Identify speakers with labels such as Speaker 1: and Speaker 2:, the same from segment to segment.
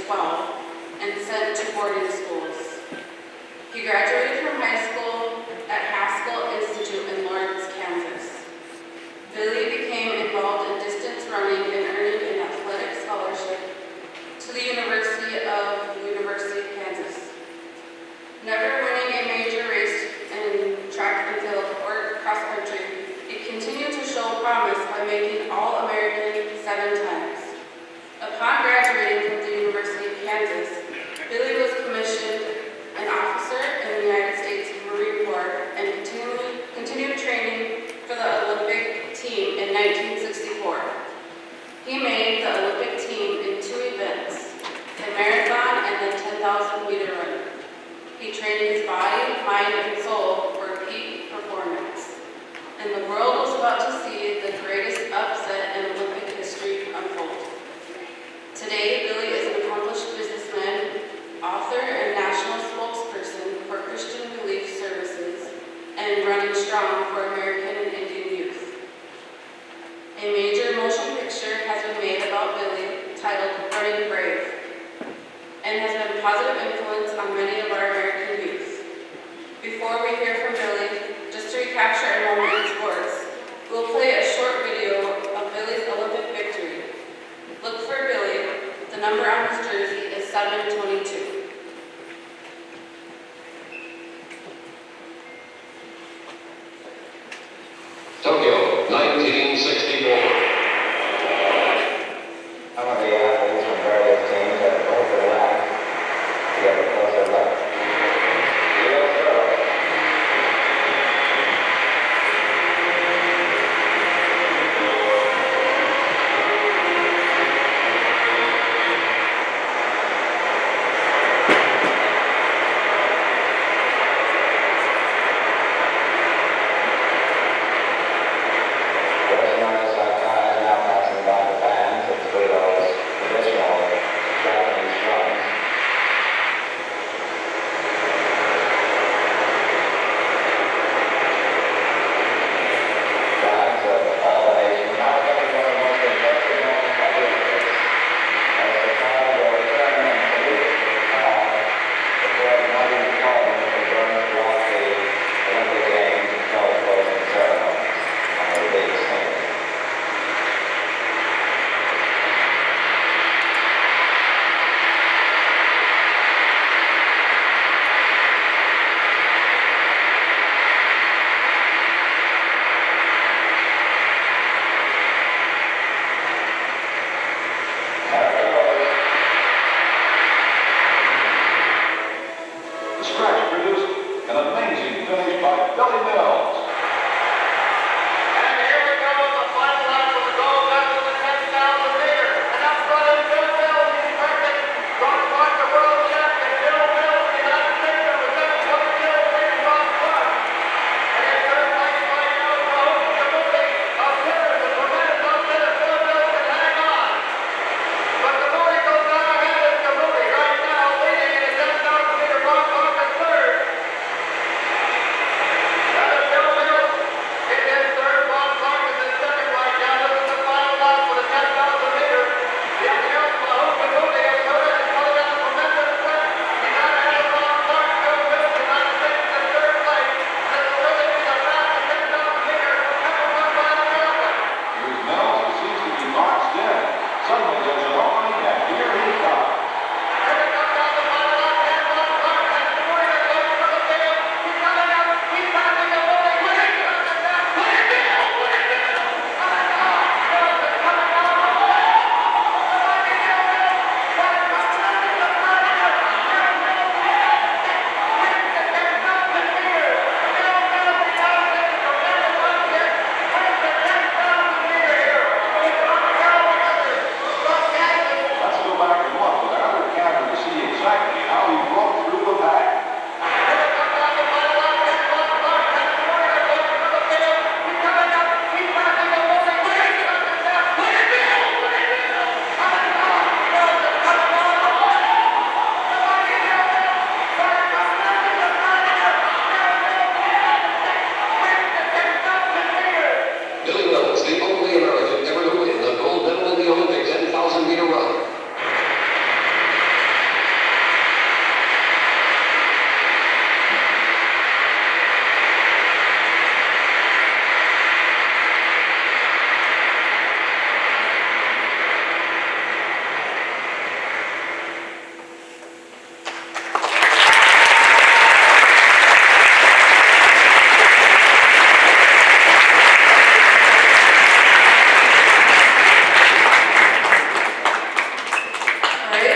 Speaker 1: 12 and sent to boarding schools. He graduated from high school at Haskell Institute in Lawrence, Kansas. Billy became involved in distance running and earned an athletic scholarship to the University of Kansas. Never winning a major race in track and field or cross country, he continued to show promise by making All-American 7 times. Upon graduating from the University of Kansas, Billy was commissioned an officer in the United States Marine Corps and continued training for the Olympic team in 1964. He made the Olympic team in 2 events, the marathon and the 10,000-meter run. He trained his body, mind, and soul for peak performance. And the world was about to see the greatest upset in Olympic history unfold. Today, Billy is an accomplished businessman, author, and national spokesperson for Christian Relief Services and Running Strong for American and Indian youth. A major motion picture has been made about Billy titled Running Brave and has been a positive influence on many of our American youth. Before we hear from Billy, just to recapture our moment in sports, we'll play a short video of Billy's Olympic victory. Look for Billy. The number on his jersey is 722.
Speaker 2: Tokyo, 1964.
Speaker 3: Some of the athletes from various teams have both relaxed to get a closer look. He'll throw.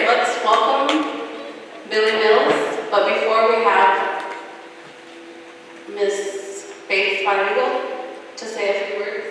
Speaker 1: let's welcome Billy Mills, but before we have Miss Faith Spotted to say a few words.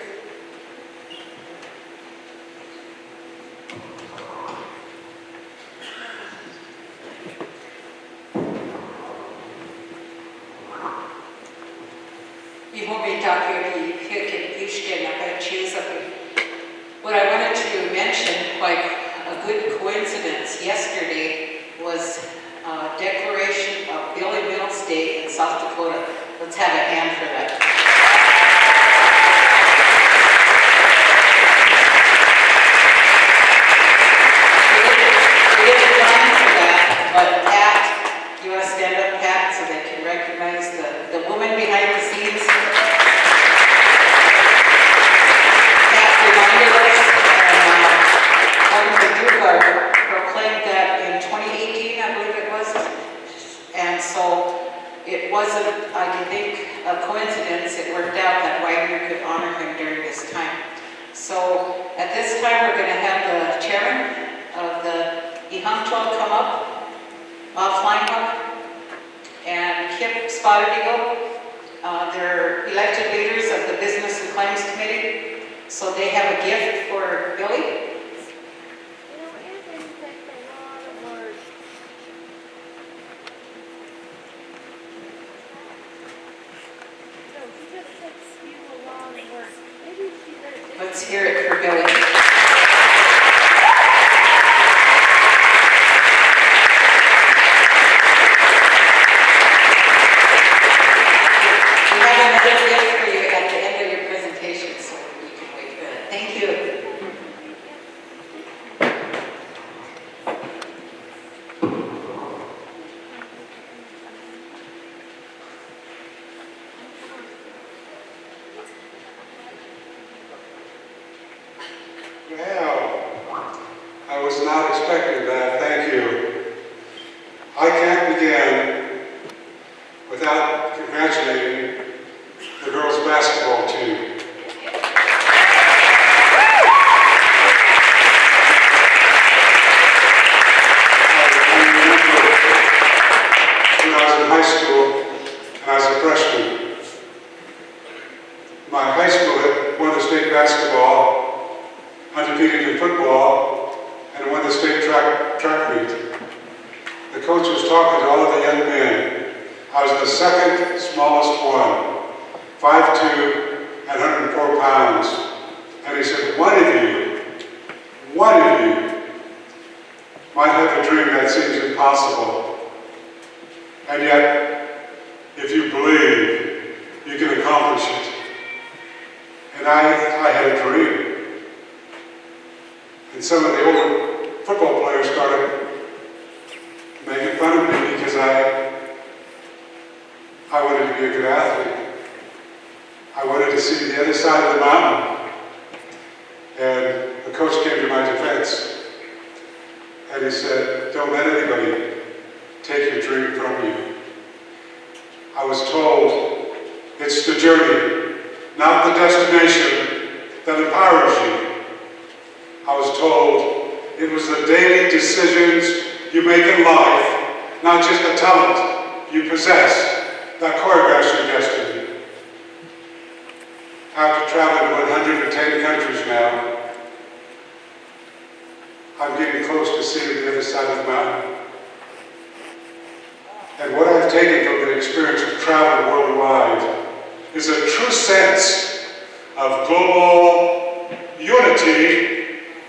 Speaker 4: What I wanted to mention, quite a good coincidence, yesterday was declaration of Billy Mills Day in South Dakota. Let's have a hand for that. We didn't plan for that, but Pat, you want to stand up, Pat, so they can recognize the woman behind the scenes? Proclaimed that in 2018, I believe it was, and so it wasn't, I think, a coincidence. It worked out that Wagner could honor him during this time. So at this time, we're going to have the chairman of the Ihangtuan come up, Bob Fleinhoek, and Kip Spotted Eagle. They're elected leaders of the Business and Claims Committee, so they have a gift for Billy. Let's hear it for Billy. We have another gift for you at the end of your presentation, so you can wait for it. Thank you.
Speaker 5: Well, I was not expecting that. Thank you. I can't begin without congratulating the girls' basketball team. I remember when I was in high school and I was a freshman. My high school had won the state basketball, undefeated in football, and won the state track meet. The coach was talking to all of the young men. I was the second smallest one, 5'2", and 104 pounds. And he said, one of you might have a dream that seems impossible. And yet, if you believe, you can accomplish it. And I had a dream. And some of the older football players started making fun of me because I wanted to be a good athlete. I wanted to see the other side of the mountain. And the coach came to my defense. And he said, don't let anybody take your dream from you. I was told it's the journey, not the destination, that empowers you. I was told it was the daily decisions you make in life, not just the talent you possess, that choreographs your destiny. After traveling to 110 countries now, I'm getting close to seeing the other side of the mountain. And what I've taken from the experience of traveling worldwide is a true sense of global unity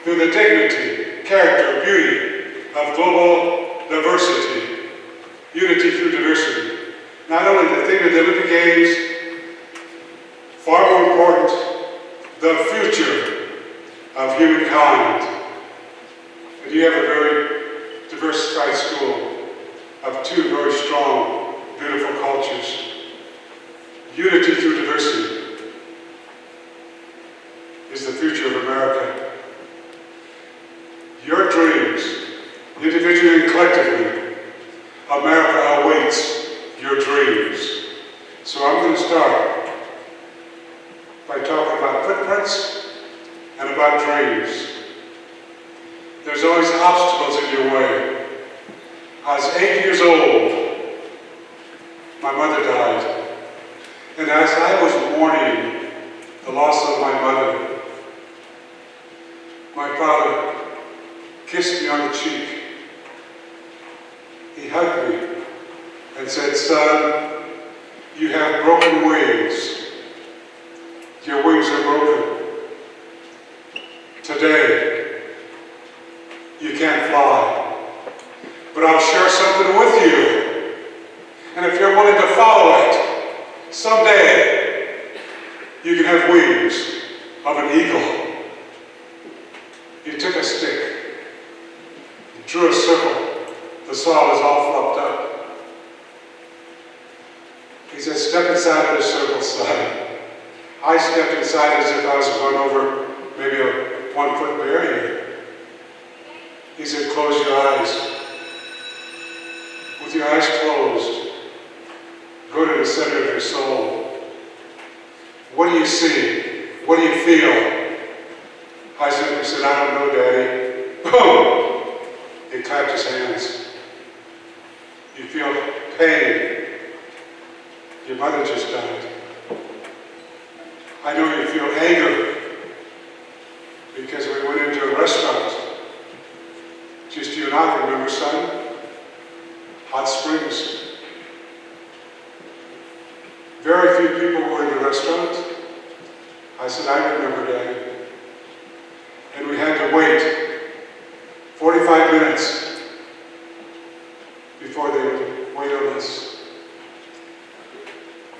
Speaker 5: through the dignity, character, beauty of global diversity. Unity through diversity. Not only the theme of the Olympic Games, far more important, the future of humankind. And you have a very diversified school of two very strong, beautiful cultures. Unity through diversity is the future of America. Your dreams, individually and collectively, America awaits your dreams. So I'm going to start by talking about footprints and about dreams. There's always obstacles in your way. I was 8 years old. My mother died. And as I was mourning the loss of my mother, my father kissed me on the cheek. He hugged me and said, "Son, you have broken wings. Your wings are broken. Today, you can't fly. But I'll share something with you. And if you're willing to follow it, someday, you can have wings of an eagle." He took a stick, he drew a circle. The saw was all flopped up. He said, "Step inside of the circle, son." I stepped inside as if I was going over maybe a 1-foot barrier. He said, "Close your eyes." With your eyes closed, go to the center of your soul. What do you see? What do you feel? I simply said, "I don't know, Daddy." Boom! He clapped his hands. You feel pain. Your mother just died. I know you feel anger because we went into a restaurant. Just you and I, remember, son? Hot Springs. Very few people were in the restaurant. I said, "I remember, Daddy." And we had to wait 45 minutes before they would wait on us.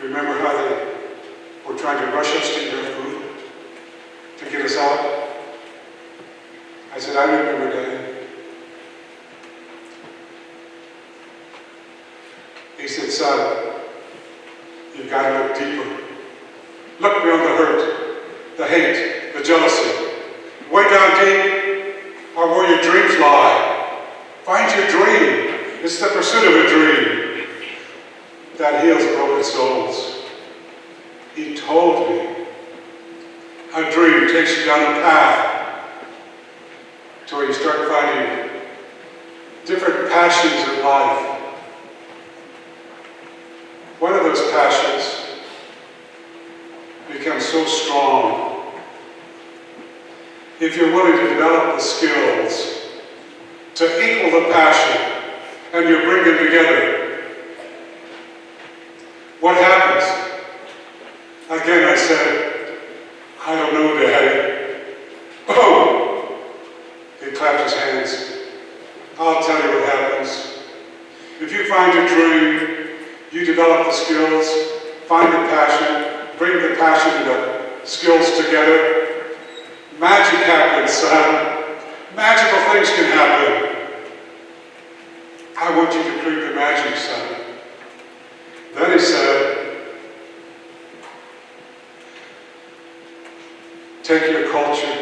Speaker 5: Remember how they were trying to rush us to eat our food to get us out? I said, "I remember, Daddy." He said, "Son, you've got to look deeper. Look beyond the hurt, the hate, the jealousy. Way down deep are where your dreams lie. Find your dream. It's the pursuit of a dream that heals broken souls." He told me a dream takes you down a path to where you start finding different passions in life. One of those passions becomes so strong if you're willing to develop the skills to equal the passion and you bring them together. What happens? Again, I said, "I don't know, Daddy." Boom! He clapped his hands. I'll tell you what happens. If you find your dream, you develop the skills, find the passion, bring the passion and the skills together, magic happens, son. Magical things can happen. I want you to create the magic, son. Then he said, "Take your culture,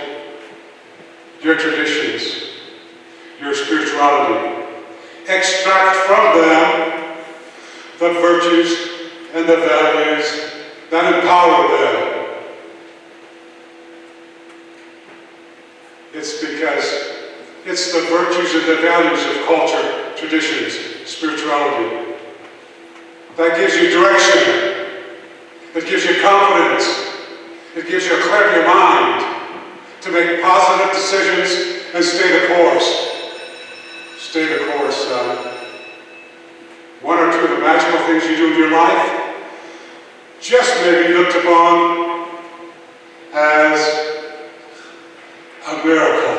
Speaker 5: your traditions, your spirituality, extract from them the virtues and the values that empower them." It's because it's the virtues and the values of culture, traditions, spirituality that gives you direction. It gives you confidence. It gives you a clarity of mind to make positive decisions and stay the course. Stay the course, son. One or two of the magical things you do in your life just may be looked upon as a miracle.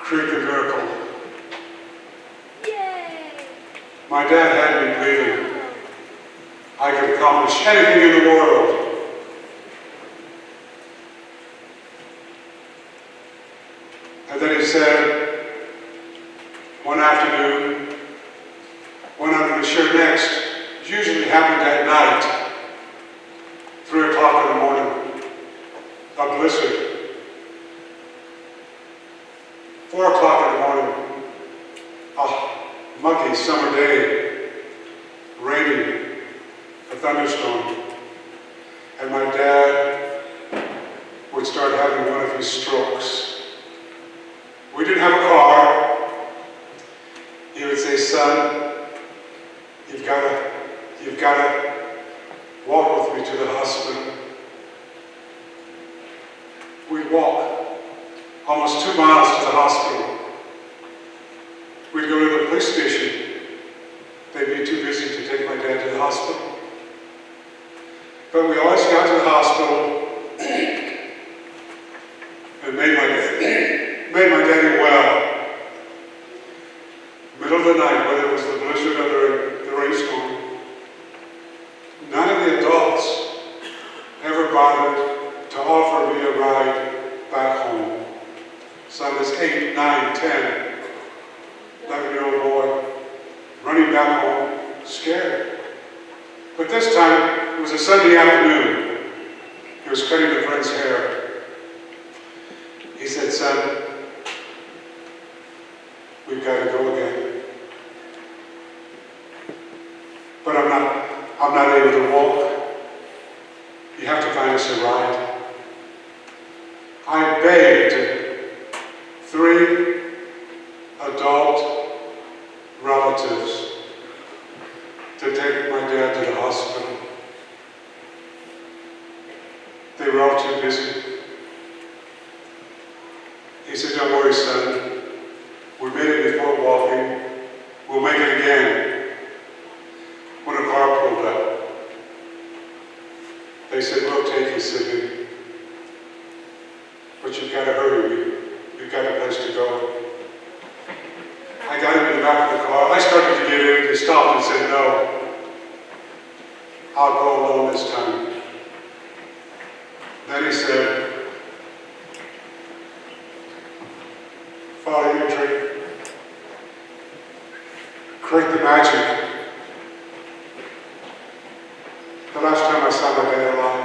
Speaker 5: Create the miracle.
Speaker 6: Yay!
Speaker 5: My dad had me believing I could accomplish anything in the world. And then he said, one afternoon, when I'm going to share next, it usually happened at night, 3 o'clock in the morning, a blizzard. 4 o'clock in the morning, a muggy summer day, raining, a thunderstorm. And my dad would start having one of his strokes. didn't have a car, he would say, son, you've got to walk with me to the hospital. We'd walk almost 2 miles to the hospital. We'd go to the police station. They'd be too busy to take my dad to the hospital. But we always got to the hospital and made my daddy well. Middle of the night, whether it was the blizzard or the rainstorm, none of the adults ever bothered to offer me a ride back home. So I was 8, 9, 10, 11-year-old boy, running back home, scared. But this time, it was a Sunday afternoon. He was cutting a friend's hair. He said, son, we've got to go again. But I'm not able to walk. You have to find us a ride. I begged 3 adult relatives to take my dad to the hospital. They were all too busy. He said, don't worry, son. We made it before walking. We'll make it again. When a car pulled up, they said, we'll take you, Sidney. But you've got to hurry. You've got a place to go. I got him in the back of the car. I started to get in. He stopped and said, no. I'll go alone this time. Then he said, follow your dream. Create the magic. The last time I saw my dad alive,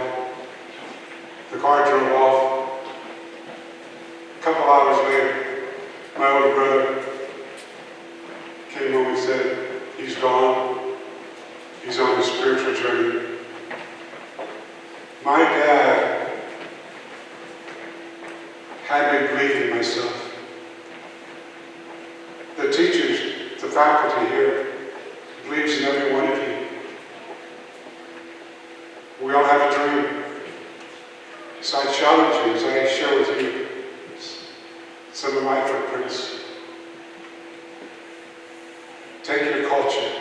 Speaker 5: the car drove off. A couple hours later, my older brother came home and said, he's gone. He's on a spiritual journey. My dad had me believe in myself. The teachers, the faculty here, believes in every one of you. We all have a dream. So I challenge you as I share with you some of my footprints. Take your culture,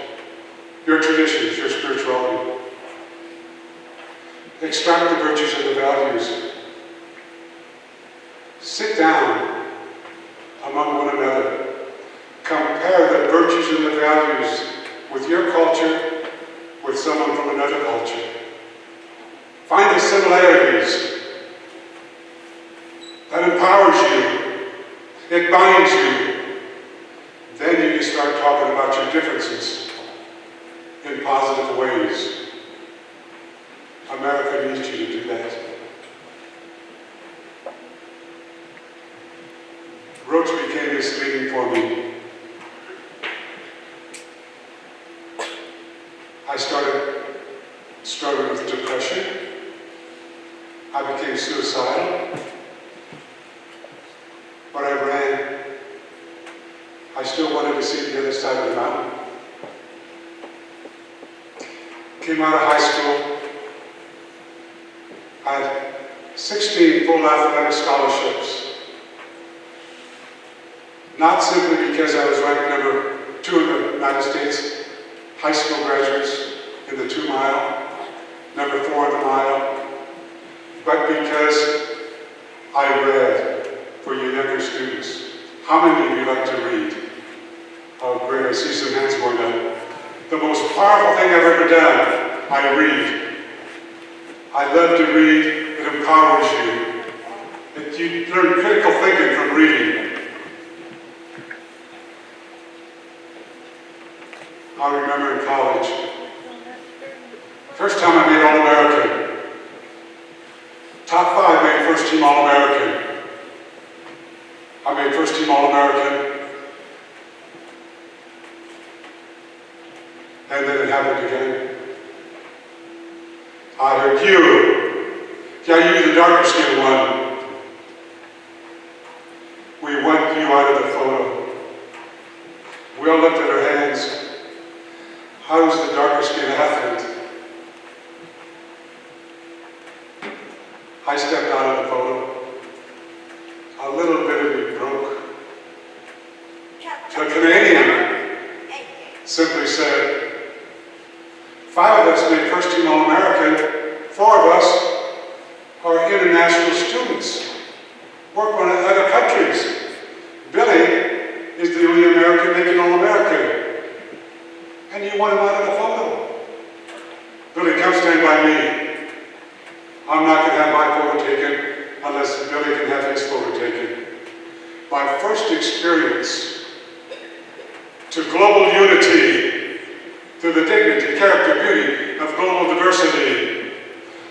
Speaker 5: your traditions, your spirituality. Extract the virtues and the values. Sit down among one another. Compare the virtues and the values with your culture, with someone from another culture. Find the similarities. That empowers you. It binds you. Then you can start talking about your differences in positive ways. America needs you to do that. Roach became misleading for me. I started struggling with depression. I became suicidal. But I ran. I still wanted to see the other side of the mountain. Came out of high school. I had 16 full athletic scholarships. Not simply because I was ranked number 2 in the United States high school graduates in the 2 mile, number 4 in the mile, but because I read for you younger students. How many of you like to read? Oh, great, I see some hands going up. The most powerful thing I've ever done, I read. I love to read. It empowers you. You learn critical thinking from reading. I remember in college, first time I made All-American. Top 5 made first team All-American. I made first team All-American. And then it happened again. I heard you. Yeah, you, the darker skinned one. We went pointed you out of the photo. We all looked at our hands. I was the darker skinned athlete. I stepped out of the photo. A little bit of me broke. The Canadian simply said, 5 of us made first team All-American, 4 of us are international students, work on other countries. Billy is the only American making All-American. And you want him out of the photo. Billy, come stand by me. I'm not going to have my photo taken unless Billy can have his photo taken. My first experience to global unity through the dignity, character, beauty of global diversity.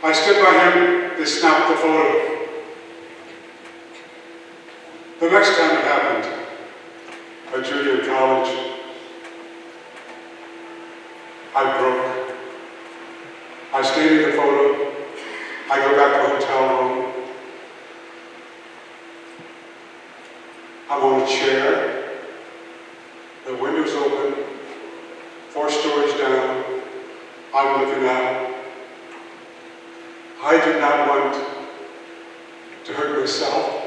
Speaker 5: I stood by him, they snapped the photo. The next time it happened, at junior college, I broke. I stayed in the photo. I go back to a hotel room. I'm on a chair. The window's open. 4 stories down. I'm looking out. I did not want to hurt myself.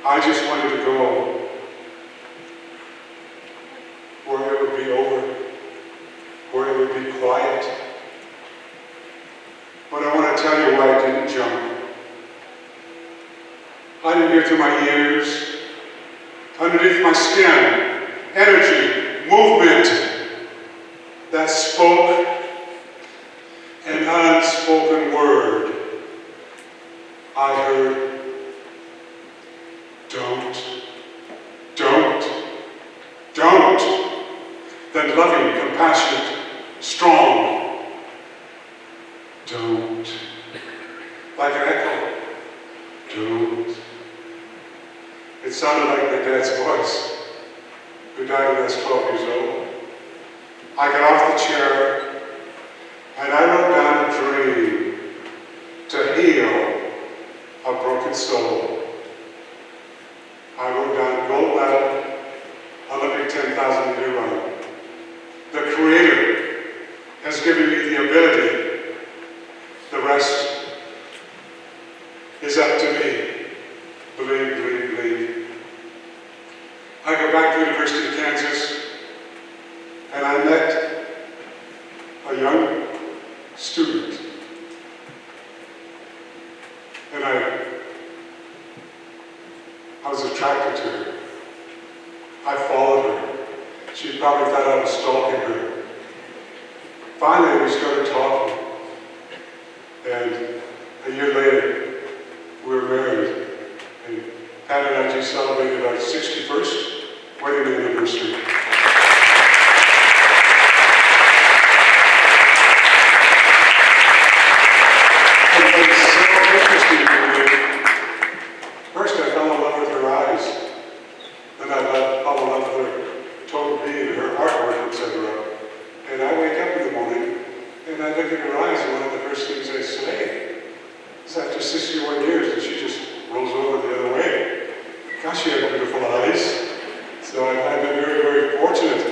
Speaker 5: I just wanted to go where it would be over, where it would be quiet. But I want to tell you why I didn't jump. I didn't hear through my ears, underneath my skin, energy, movement that spoke an unspoken word. I heard, don't. Then loving, compassionate, strong, don't. Like an echo, don't. It sounded like my dad's voice, who died when I was 12 years old. I got off the chair, and I wrote down a dream to heal a broken soul. I wrote down gold medal, Olympic 10,000 meter run. The Creator has given me the ability. The rest is up to me. Believe, believe, believe. I go back to the University of Kansas, and I met a young student. And I was attracted to her. I followed her. She probably thought I was stalking her. Finally, we started talking. And a year later, we were married. And Pat and I just celebrated our 61st wedding anniversary. And it's so interesting to me. First, I fell in love with her eyes. Then I fell in love with her total being, her artwork, etc. And I wake up in the morning, and I look in her eyes, and one of the first things I say is, after 61 years, and she just rolls over the other way. Gosh, she had beautiful eyes. So I've been very, very fortunate.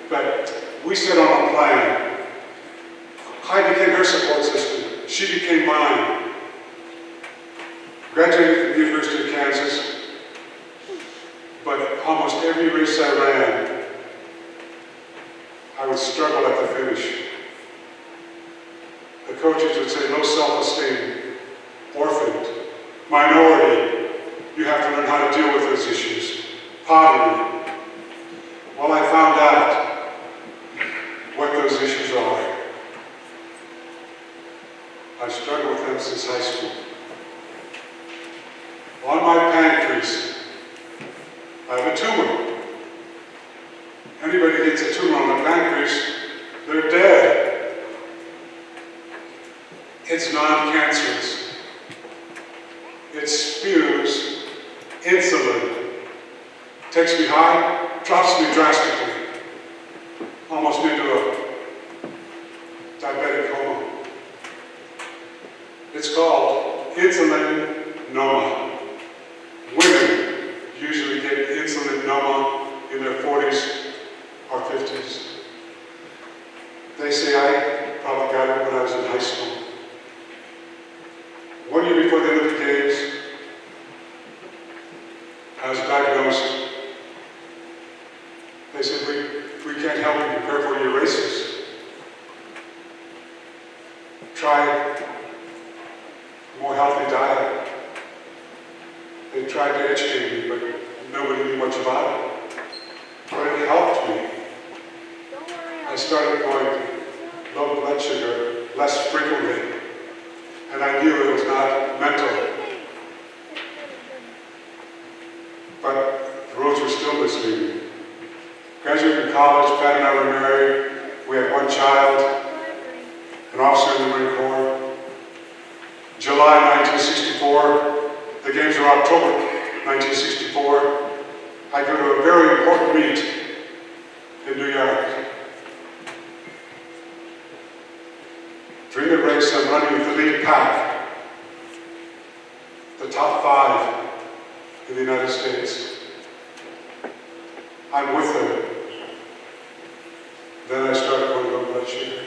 Speaker 5: But we set on a plan. I became her support system. She became mine. Graduated from the University of Kansas. But almost every race I ran, I would struggle at the finish. The coaches would say, low self-esteem, orphaned, minority. You have to learn how to deal with those issues. Poverty. Well, I found out what those issues are. I've struggled with them since high school. On my pancreas, I have a tumor. Anybody gets a tumor on the pancreas, they're dead. It's non-cancerous. It spews insulin. Takes me high, drops me drastically. Almost into a diabetic coma. It's called insulinoma. Women, Noma in their 40s or 50s. They say I probably got it when I was in high school. 1 year before the Olympic Games, I was diagnosed. They said, we can't help you prepare for your races. Try a more healthy diet. They tried to educate me, but nobody knew much about it. But it helped me. I started going low blood sugar less frequently, and I knew it was not mental. But the roads were still misleading. Graduated from college, Pat and I were married. We had one child, an officer in the Marine Corps. July 1964, the games were October 1964. I go to a very important meet in New York. During the race, I'm running with the lead pack, the top 5 in the United States. I'm with them. Then I started going low blood sugar.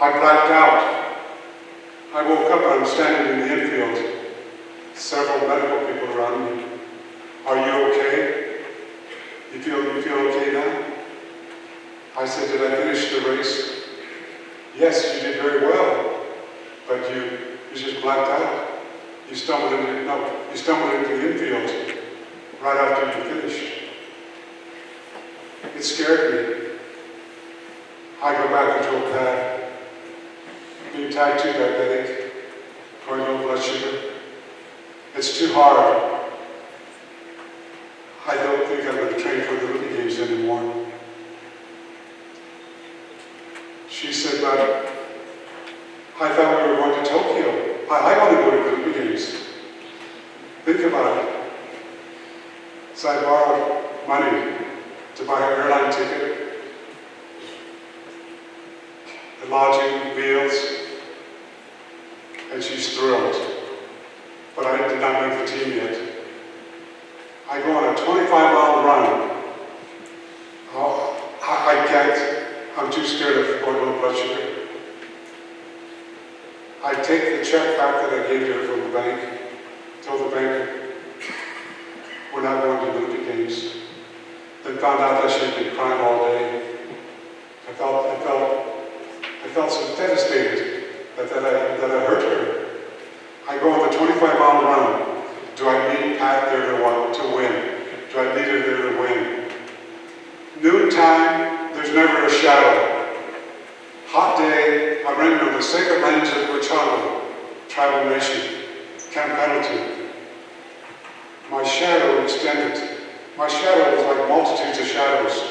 Speaker 5: I blacked out. I woke up and I'm standing in the infield. Several medical people around me. Are you okay? You feel okay now? I said, did I finish the race? Yes, you did very well, but you just blacked out. You stumbled into the infield right after you finished. It scared me. I go back and told Pat, being type 2 diabetic, going low blood sugar, it's too hard. I don't think I'm going to train for the Olympic Games anymore. She said, but I thought we were going to Tokyo. I want to go to the Olympic Games. Think about it. So I borrowed money to buy her airline ticket, the lodging, meals, and she's thrilled. But I did not make the team yet. I go on a 25-mile run. Oh, I can't. I'm too scared of going low blood sugar. I take the check back that I gave her from the bank, told the banker, we're not going to the Olympic Games. Then found out that she had been crying all day. I felt so devastated that I hurt her. I go on the 25-mile run. Do I need Pat there to win? Do I need her there to win? Noontime, there's never a shadow. Hot day, I'm running on the sacred lands of Wachano, tribal nation, Camp Pendleton. My shadow extended. My shadow was like multitudes of shadows.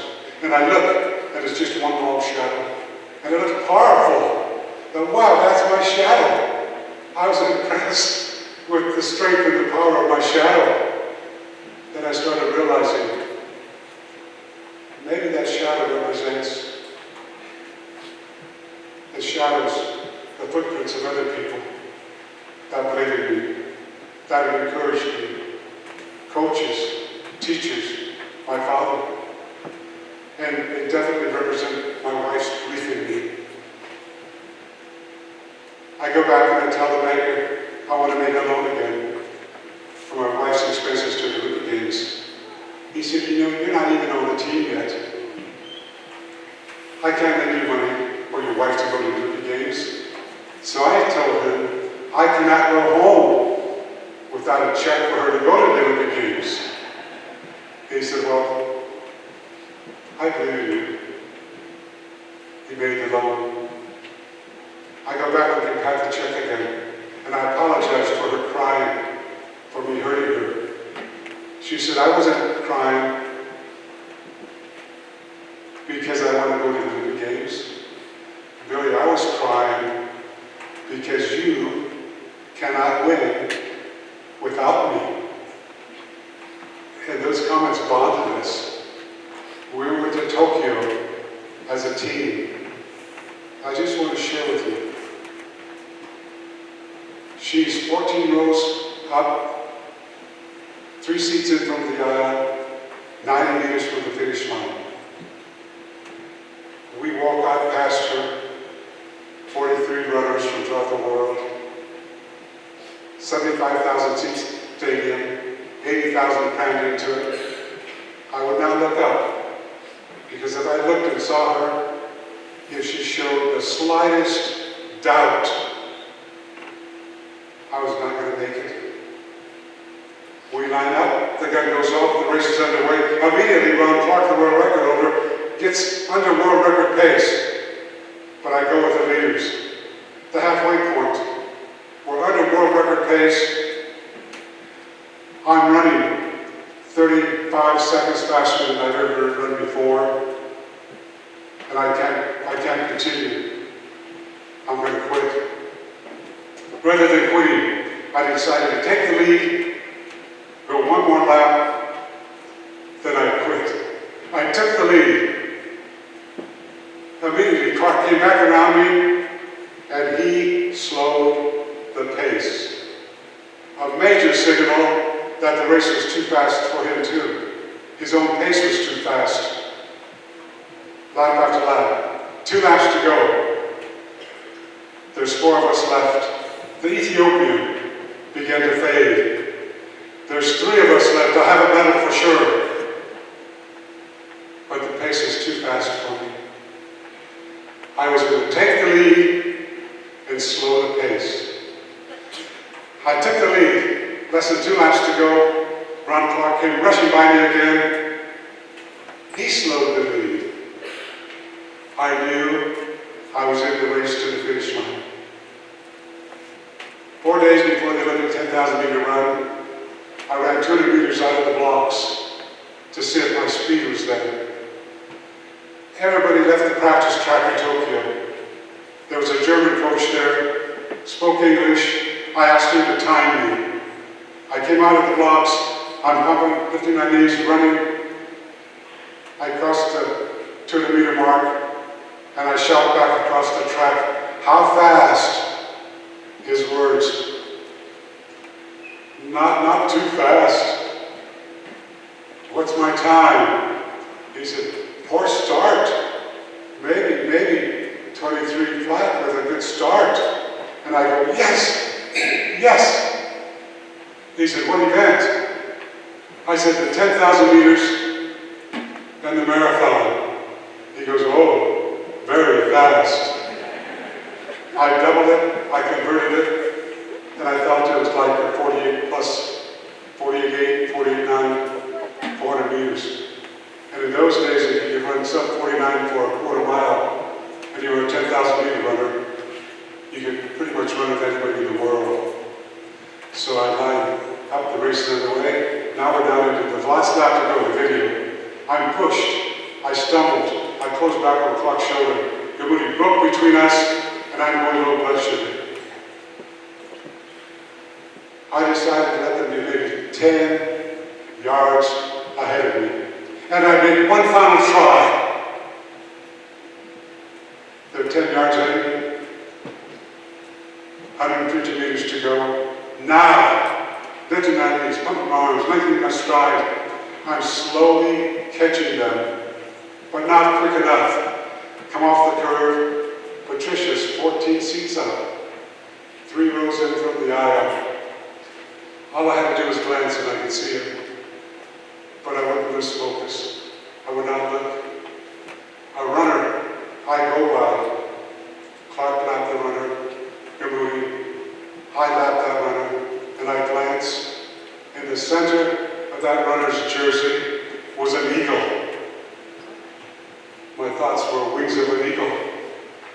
Speaker 5: And I look, and it's just one long shadow. And it looked powerful. And wow, that's my shadow. I was impressed with the strength and the power of my shadow. Then I started realizing, maybe that shadow represents the shadows, the footprints of other people that believed in me, that encouraged me, coaches, teachers, my father. And it definitely represents my wife's belief in me. I go back and I tell the banker, I want to make a loan again for my wife's expenses to the Olympic Games. He said, you know, you're not even on the team yet. I can't lend you money for your wife to go to the Olympic Games. So I told him, I cannot go home without a check for her to go to the Olympic Games. He said, well, I believe in you. He made the loan. I go back and give Pat the check again, and I apologize for her crying, for me hurting her. She said, I wasn't crying because I want to go to the Olympic Games. Billy, I was crying because you cannot win without me. And those comments bonded us. We went to Tokyo as a team. I just want to share with you. She's 14 rows up, 3 seats in from the aisle, 90 meters from the finish line. We walk out past her, 43 runners from throughout the world, 75,000 seat stadium, 80,000 crammed into it. I would not look up, because if I looked and saw her, if she showed the slightest doubt, I was not going to make it. We line up, the gun goes off, the race is underway. Immediately, Ron Clark, the world record holder, gets under world record pace. But I go with the leaders. The halfway point, we're under world record pace. I'm running 35 seconds faster than I've ever run before. And I can't continue. I'm going to quit. Rather than quitting, I decided to take the lead, go one more lap, then I quit. I took the lead. Immediately, Clark came back around me, and he slowed the pace. A major signal that the race was too fast for him too. His own pace was too fast. Lap after lap. 2 laps to go. There's 4 of us left. The Ethiopian began to fade. There's 3 of us left. I have a medal for sure. But the pace is too fast for me. I was going to take the lead and slow the pace. I took the lead. Less than 2 laps to go. Ron Clark came rushing by me again. He slowed the lead. I knew I was in the race to the finish line. 4 days before the Olympic 10,000 meter run, I ran 200 meters out of the blocks to see if my speed was there. Everybody left the practice track in Tokyo. There was a German coach there, spoke English. I asked him to time me. I came out of the blocks, I'm pumping, lifting my knees, running. I crossed the 200 meter mark, and I shout back across the track, "How fast?" His words, not too fast. What's my time? He said, poor start. Maybe 23 flat with a good start. And I go, yes, yes. He said, what event? I said, the 10,000 meters and the marathon. He goes, oh, very fast. I doubled it, I converted it, and I felt it was like a 48 plus 48.8, 48.9, 400 meters. And in those days, if you could run sub 49 for a quarter mile, and you were a 10,000 meter runner, you could pretty much run with anybody in the world. So I lined up the race the other way. Now we're down into the last lap to go, the video. I'm pushed, I stumbled, I closed back on Clark's shoulder. It would have broke between us, and I'm going low blood sugar. I decided to let them be maybe 10 yards ahead of me. And I made one final try. They're 10 yards ahead of me. 150 meters to go. Now, lifting my knees, pumping my arms, lengthening my stride. I'm slowly catching them, but not quick enough. Come off the curve. Patricia's 14 seats up, 3 rows in from the aisle. All I had to do was glance and I could see her. But I wouldn't lose focus. I would not look. A runner, I go by. Clark lapped the runner, Gamudi. I lapped that runner, and I glance. In the center of that runner's jersey was an eagle. My thoughts were wings of an eagle.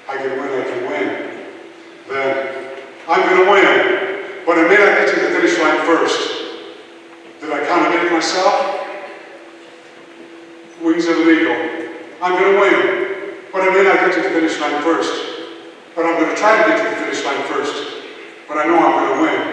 Speaker 5: I can win, I can win. Then, I'm going to win. But I may not get to the finish line first. Did I contradict myself? Wings of an eagle. I'm going to win. But I may not get to the finish line first. But I'm going to try to get to the finish line first. But I know I'm going to win.